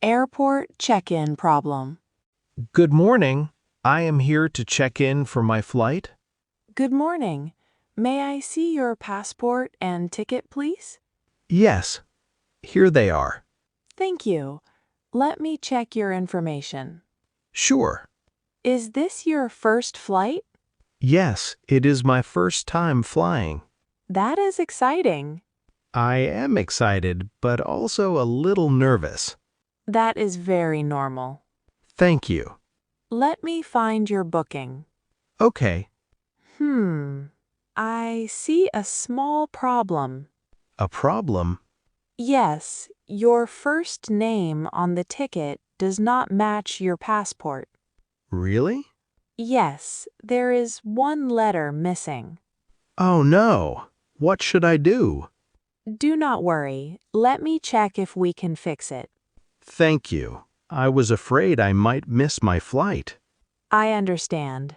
Airport check-in problem. Good morning. I am here to check in for my flight. Good morning. May I see your passport and ticket, please? Yes, here they are. Thank you. Let me check your information. Sure. Is this your first flight? Yes, it is my first time flying. That is exciting. I am excited, but also a little nervous. That is very normal. Thank you. Let me find your booking. Okay. I see a small problem. A problem? Yes, your first name on the ticket does not match your passport. Really? Yes, there is one letter missing. Oh no. What should I do? Do not worry. Let me check if we can fix it. Thank you. I was afraid I might miss my flight. I understand.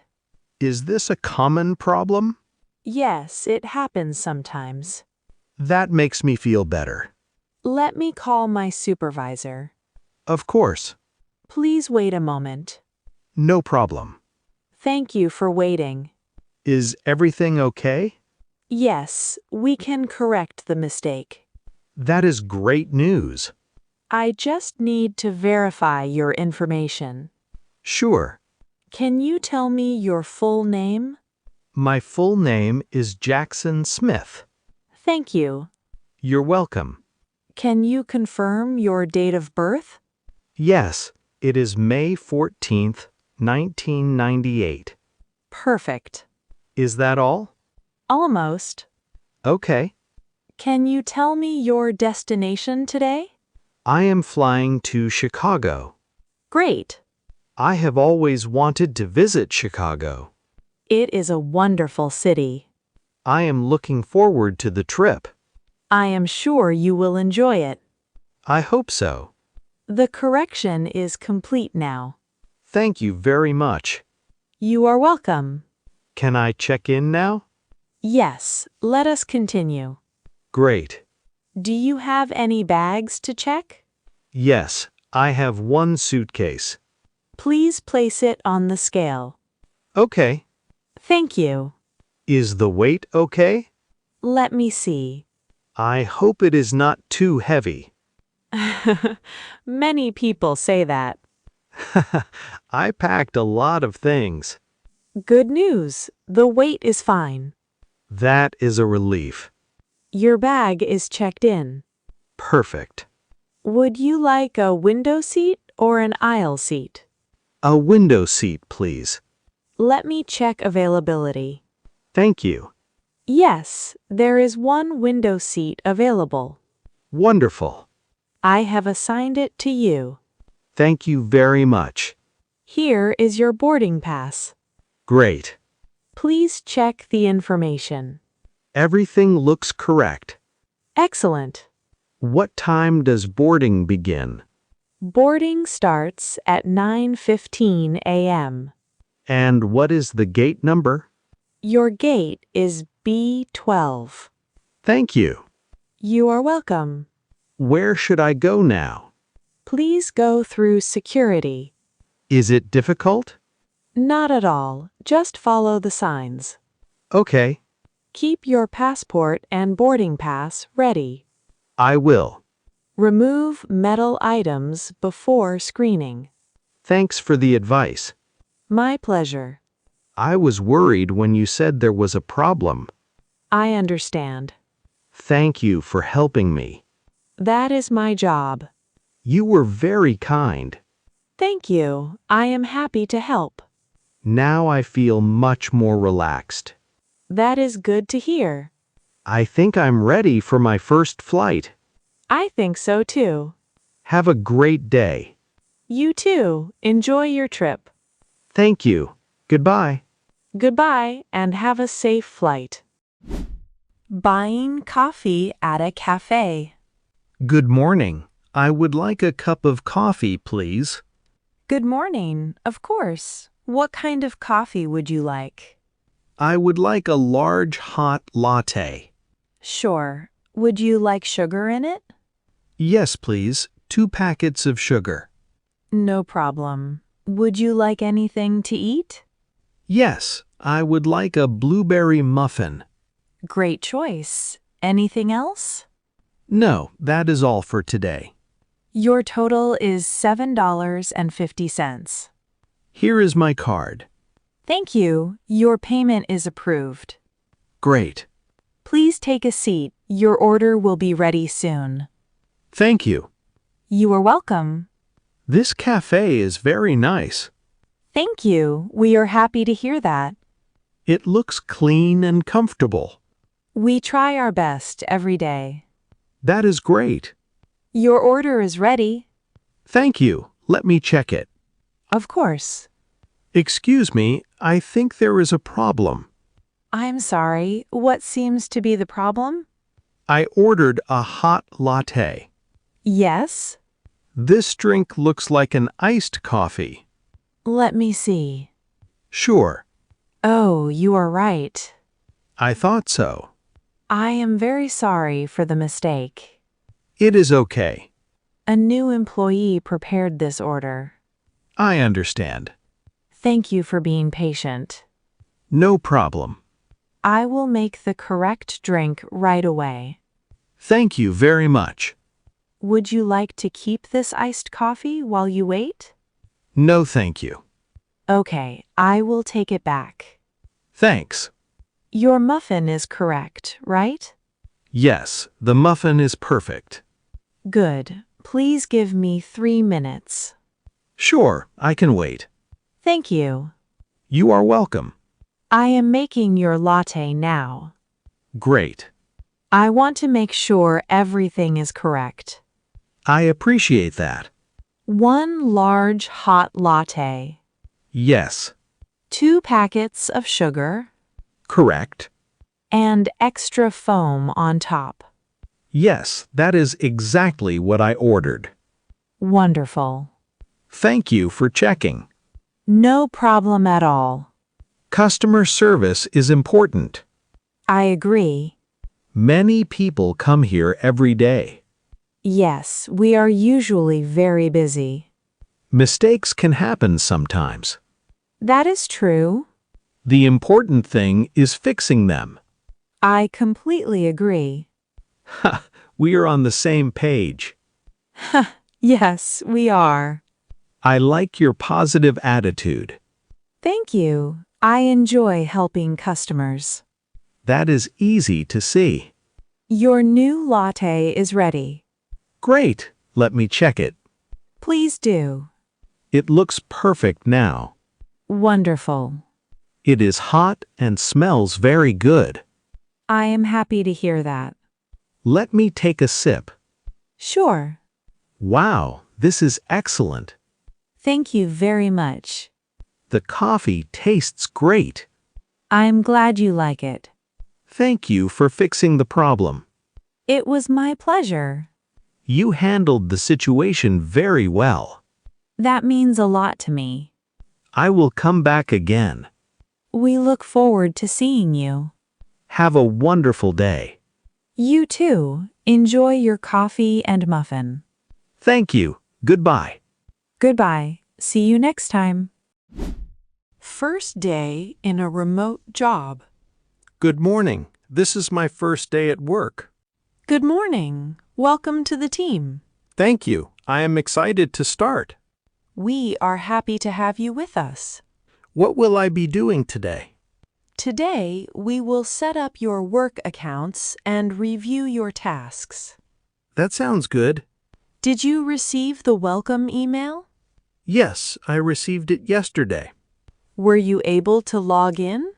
Is this a common problem? Yes, it happens sometimes. That makes me feel better. Let me call my supervisor. Of course. Please wait a moment. No problem. Thank you for waiting. Is everything okay? Yes, we can correct the mistake. That is great news. I just need to verify your information. Sure. Can you tell me your full name? My full name is Jackson Smith. Thank you. You're welcome. Can you confirm your date of birth? Yes, it is May 14th, 1998. Perfect. Is that all? Almost. Okay. Can you tell me your destination today? I am flying to Chicago. Great. I have always wanted to visit Chicago. It is a wonderful city. I am looking forward to the trip. I am sure you will enjoy it. I hope so. The correction is complete now. Thank you very much. You are welcome. Can I check in now? Yes, let us continue. Great. Do you have any bags to check? Yes, I have one suitcase. Please place it on the scale. Okay. Thank you. Is the weight okay? Let me see. I hope it is not too heavy. Many people say that. I packed a lot of things. Good news. The weight is fine. That is a relief. Your bag is checked in. Perfect. Would you like a window seat or an aisle seat? A window seat, please. Let me check availability. Thank you. Yes, there is one window seat available. Wonderful. I have assigned it to you. Thank you very much. Here is your boarding pass. Great. Please check the information. Everything looks correct. Excellent. What time does boarding begin? Boarding starts at 9:15 a.m. And what is the gate number? Your gate is B12. Thank you. You are welcome. Where should I go now? Please go through security. Is it difficult? Not at all. Just follow the signs. Okay, Keep your passport and boarding pass ready. I will. Remove metal items before screening. Thanks for the advice. My pleasure. I was worried when you said there was a problem. I understand. Thank you for helping me. That is my job. You were very kind. Thank you. I am happy to help. Now I feel much more relaxed. That is good to hear. I think I'm ready for my first flight. I think so too. Have a great day. You too. Enjoy your trip. Thank you. Goodbye. Goodbye and have a safe flight. Buying coffee at a cafe. Good morning. I would like a cup of coffee, please. Good morning. Of course. What kind of coffee would you like? I would like a large hot latte. Sure. Would you like sugar in it? Yes, please. 2 packets of sugar. No problem. Would you like anything to eat? Yes, I would like a blueberry muffin. Great choice. Anything else? No, that is all for today. Your total is $7.50. Here is my card. Thank you. Your payment is approved. Great. Please take a seat. Your order will be ready soon. Thank you. You are welcome. This cafe is very nice. Thank you. We are happy to hear that. It looks clean and comfortable. We try our best every day. That is great. Your order is ready. Thank you. Let me check it. Of course. Excuse me, I think there is a problem. I'm sorry. What seems to be the problem? I ordered a hot latte. Yes. This drink looks like an iced coffee. Let me see. Sure, Oh, you are right. I thought so. I am very sorry for the mistake. It is okay. A new employee prepared this order. I understand. Thank you for being patient. No problem. I will make the correct drink right away. Thank you very much. Would you like to keep this iced coffee while you wait? No, thank you. Okay, I will take it back. Thanks. Your muffin is correct, right? Yes, the muffin is perfect. Good. Please give me 3 minutes. Sure, I can wait. Thank you. You are welcome. I am making your latte now. Great. I want to make sure everything is correct. I appreciate that. 1 large hot latte, Yes, 2 packets of sugar, correct. and extra foam on top. Yes, that is exactly what I ordered. Wonderful. Thank you for checking. No problem at all. Customer service is important. I agree. Many people come here every day. Yes, we are usually very busy. Mistakes can happen sometimes. That is true. The important thing is fixing them. I completely agree. Ha, we are on the same page. Yes, we are. I like your positive attitude. Thank you. I enjoy helping customers. That is easy to see. Your new latte is ready. Great. Let me check it. Please do. It looks perfect now. Wonderful. It is hot and smells very good. I am happy to hear that. Let me take a sip. Sure. Wow, this is excellent. Thank you very much. The coffee tastes great. I'm glad you like it. Thank you for fixing the problem. It was my pleasure. You handled the situation very well. That means a lot to me. I will come back again. We look forward to seeing you. Have a wonderful day. You too. Enjoy your coffee and muffin. Thank you. Goodbye. Goodbye. See you next time. First day in a remote job. Good morning. This is my first day at work. Good morning. Welcome to the team. Thank you. I am excited to start. We are happy to have you with us. What will I be doing today? Today, we will set up your work accounts and review your tasks. That sounds good. Did you receive the welcome email? Yes, I received it yesterday. Were you able to log in?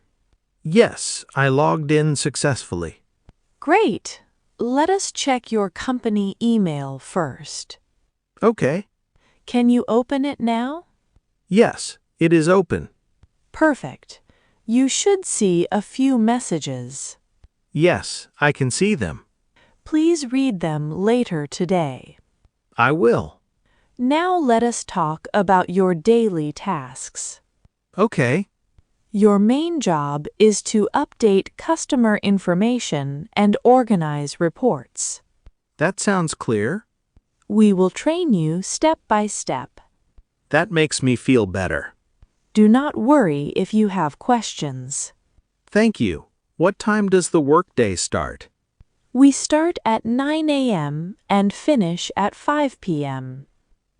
Yes, I logged in successfully. Great. Let us check your company email first. Okay. Can you open it now? Yes, it is open. Perfect. You should see a few messages. Yes, I can see them. Please read them later today. I will. Now let us talk about your daily tasks. Okay. Your main job is to update customer information and organize reports. That sounds clear. We will train you step by step. That makes me feel better. Do not worry if you have questions. Thank you. What time does the workday start? We start at 9 a.m. and finish at 5 p.m.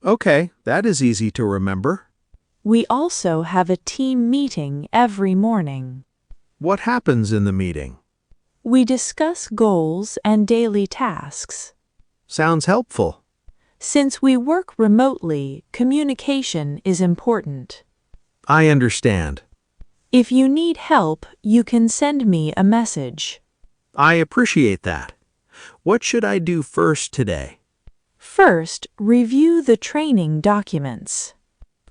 Okay, that is easy to remember. We also have a team meeting every morning. What happens in the meeting? We discuss goals and daily tasks. Sounds helpful. Since we work remotely, communication is important. I understand. If you need help, you can send me a message. I appreciate that. What should I do first today? First, review the training documents.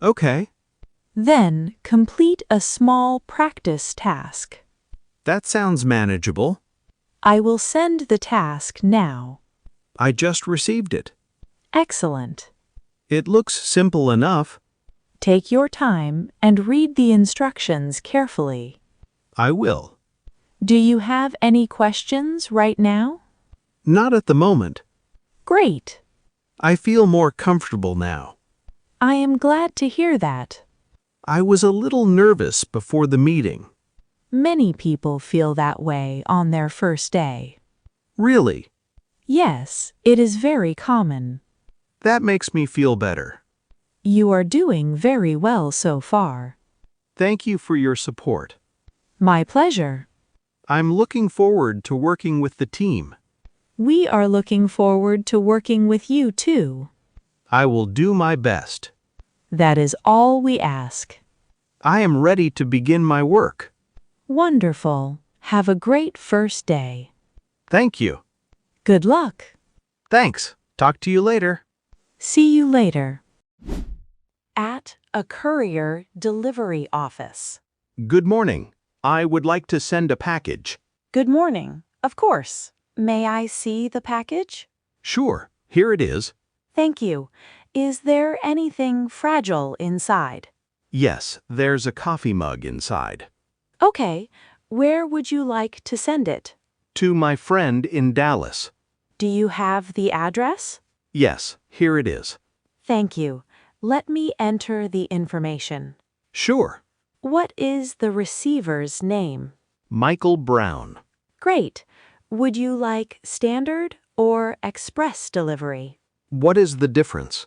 Okay, Then, complete a small practice task. that sounds manageable. I will send the task now. I just received it. Excellent. It looks simple enough. Take your time and read the instructions carefully. I will. Do you have any questions right now? Not at the moment. Great. I feel more comfortable now. I am glad to hear that. I was a little nervous before the meeting. Many people feel that way on their first day. Really? Yes, it is very common. That makes me feel better. You are doing very well so far. Thank you for your support. My pleasure. I'm looking forward to working with the team. We are looking forward to working with you too. I will do my best. That is all we ask. I am ready to begin my work. Wonderful. Have a great first day. Thank you. Good luck. Thanks. Talk to you later. See you later. At a courier delivery office. Good morning. I would like to send a package. Good morning. Of course. May I see the package? Sure. Here it is. Thank you. Is there anything fragile inside? Yes, there's a coffee mug inside. Okay. Where would you like to send it? To my friend in Dallas. Do you have the address? Yes, here it is. Thank you. Let me enter the information. Sure. What is the receiver's name? Michael Brown. Great. Would you like standard or express delivery? What is the difference?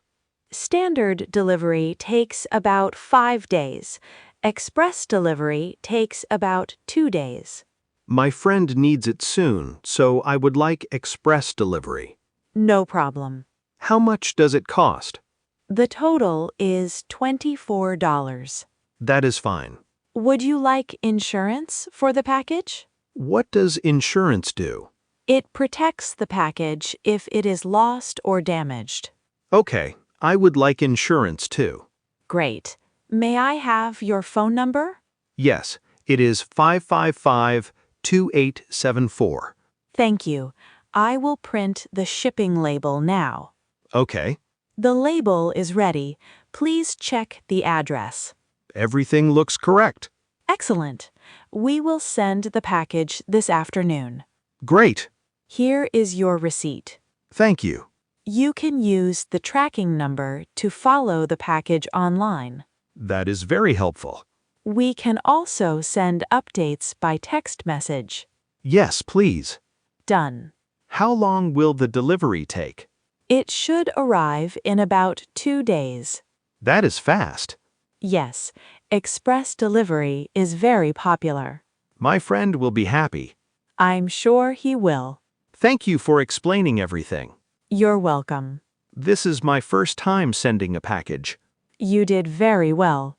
Standard delivery takes about 5 days. Express delivery takes about 2 days. My friend needs it soon, so I would like express delivery. No problem. How much does it cost? The total is $24. That is fine. Would you like insurance for the package? What does insurance do? It protects the package if it is lost or damaged. Okay, I would like insurance too. Great. May I have your phone number? Yes, it is 555-2874. Thank you. I will print the shipping label now. Okay, The label is ready. Please check the address. everything looks correct. Excellent. We will send the package this afternoon. Great, Here is your receipt. thank you. You can use the tracking number to follow the package online. That is very helpful. We can also send updates by text message. Yes, please. Done. How long will the delivery take? It should arrive in about 2 days. That is fast. Yes, express delivery is very popular. My friend will be happy. I'm sure he will. Thank you for explaining everything. You're welcome. This is my first time sending a package. You did very well.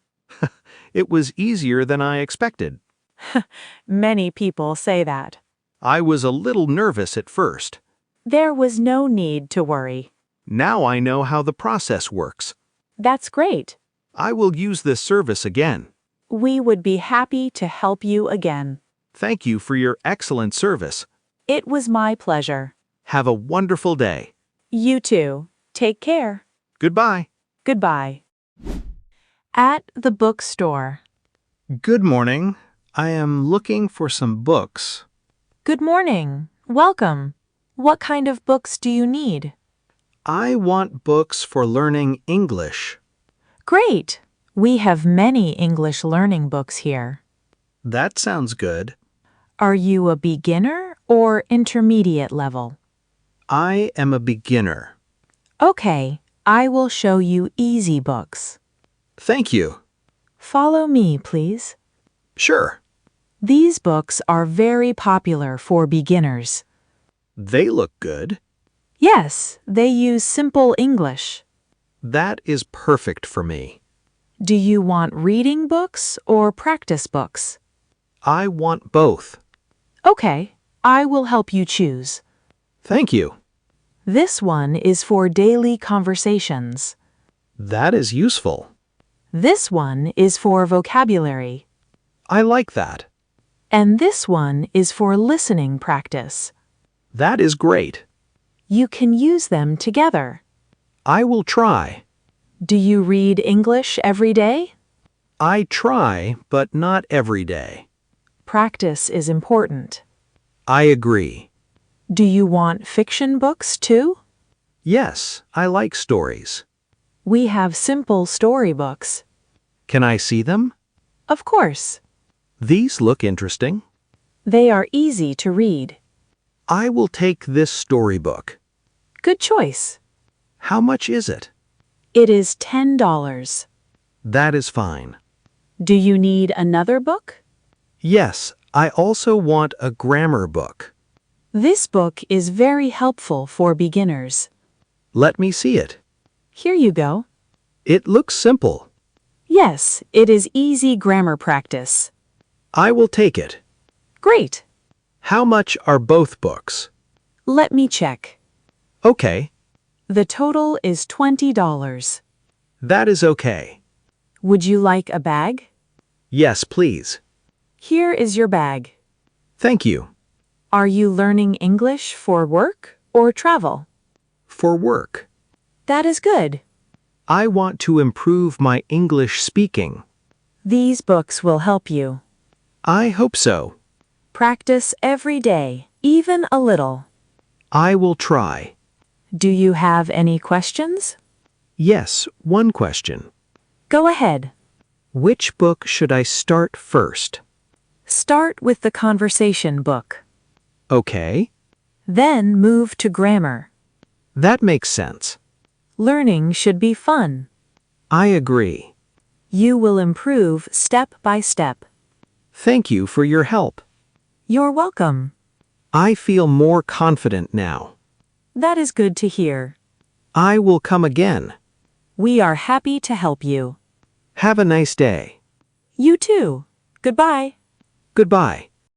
It was easier than I expected. Many people say that. I was a little nervous at first. There was no need to worry. Now I know how the process works. That's great. I will use this service again. We would be happy to help you again. Thank you for your excellent service. It was my pleasure. Have a wonderful day. You too. Take care. Goodbye. Goodbye. At the bookstore. Good morning. I am looking for some books. Good morning. Welcome. What kind of books do you need? I want books for learning English. Great! We have many English learning books here. That sounds good. Are you a beginner or intermediate level? I am a beginner. Okay, I will show you easy books. Thank you. Follow me, please. Sure. These books are very popular for beginners. They look good. Yes, they use simple English. That is perfect for me. Do you want reading books or practice books? I want both. Okay, I will help you choose. Thank you. This one is for daily conversations. That is useful. This one is for vocabulary. I like that. And this one is for listening practice. That is great. You can use them together. I will try. Do you read English every day? I try, but not every day. Practice is important. I agree. Do you want fiction books too? Yes, I like stories. We have simple storybooks. Can I see them? Of course. These look interesting. They are easy to read. I will take this storybook. Good choice. How much is it? It is $10. That is fine. Do you need another book? Yes, I also want a grammar book. This book is very helpful for beginners. Let me see it. Here you go. It looks simple. Yes, it is easy grammar practice. I will take it. Great. How much are both books? Let me check. Okay, The total is $20. that is okay. Would you like a bag? Yes, please. Here is your bag. Thank you. Are you learning English for work or travel? For work. That is good. I want to improve my English speaking. These books will help you. I hope so. Practice every day, even a little. I will try. Do you have any questions? Yes, one question. Go ahead. Which book should I start first? Start with the conversation book. Okay, Then move to grammar. that makes sense. Learning should be fun. I agree. You will improve step by step. Thank you for your help. You're welcome. I feel more confident now. That is good to hear. I will come again. We are happy to help you. Have a nice day. You too. Goodbye. Goodbye.